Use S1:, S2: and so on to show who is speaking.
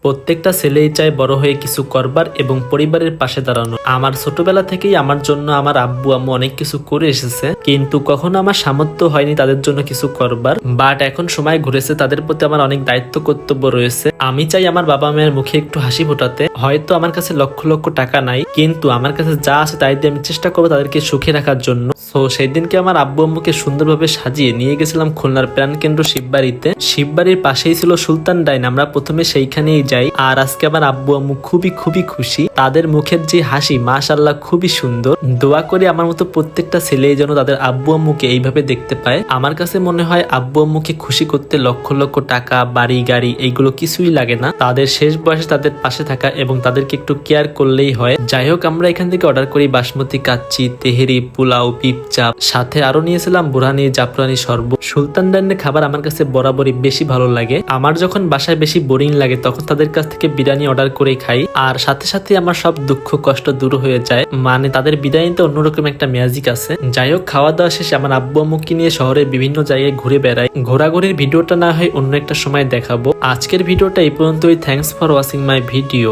S1: প্রত্যেকটা ছেলেই চায় বড় হয়ে কিছু করবার এবং পরিবারের পাশে দাঁড়ানো। আমার ছোটবেলা থেকেই আমার জন্য আমার আব্বু আম্মু অনেক কিছু করে এসেছে, কিন্তু কখনো আমার সামর্থ্য হয়নি তাদের জন্য কিছু করবার। বাট এখন সময় ঘুরেছে, তাদের প্রতি আমার অনেক দায়িত্ব কর্তব্য রয়েছে। আমি চাই আমার বাবা মায়ের মুখে একটু হাসি ফোটাতে। হয়তো আমার কাছে লক্ষ লক্ষ টাকা নাই, কিন্তু আমার কাছে যা আছে তাই দিয়ে আমি চেষ্টা করবো তাদেরকে সুখে রাখার জন্য। তো সেই দিনকে আমার আব্বু আম্মুকে সুন্দরভাবে সাজিয়ে নিয়ে গেছিলাম খুলনার প্রাণকেন্দ্র শিববাড়িতে। শিববাড়ির পাশেই ছিল সুলতান ডাইন, আমরা প্রথমে সেইখানেই যাই। আর আজকে আমার আব্বু আম্মু খুবই খুবই খুশি, তাদের মুখের যে হাসি মাশাআল্লাহ খুবই সুন্দর। দোয়া করি আমার মতো প্রত্যেকটা ছেলেই যেন তাদের আব্বু আম্মুকে এইভাবে দেখতে পায়। আমার কাছে মনে হয় আব্বু আম্মুকে খুশি করতে লক্ষ লক্ষ টাকা, বাড়ি গাড়ি এইগুলো কিছুই লাগে না। তাদের শেষ বয়সে তাদের পাশে থাকা এবং তাদেরকে একটু কেয়ার করলেই হয়। যাই হোক, আমরা এখান থেকে অর্ডার করি বাসমতি কাচ্চি, তেহেরি, পোলাও, চাপ, সাথে আরো নিয়েছিলাম বুরহানি, জাফরানি শরবত। সুলতান ডাইনের খাবার আমার কাছে বরাবরই বেশি ভালো লাগে। আমার যখন বাসায় বেশি বোরিং লাগে তখন তাদের কাছ থেকে বিরিয়ানি অর্ডার করে খাই, আর সাথে সাথে আমার সব দুঃখ কষ্ট দূর হয়ে যায়। মানে তাদের বিরিয়ানিতে অন্যরকম একটা ম্যাজিক আছে। যাই হোক, খাওয়া দাওয়া শেষে আমার আব্বু আম্মুকে নিয়ে শহরের বিভিন্ন জায়গায় ঘুরে বেড়াই। ঘোরাঘুরির ভিডিওটা না হয় অন্য একটা সময় দেখাবো। আজকের ভিডিওটা এই পর্যন্তই। Thanks for watching my video.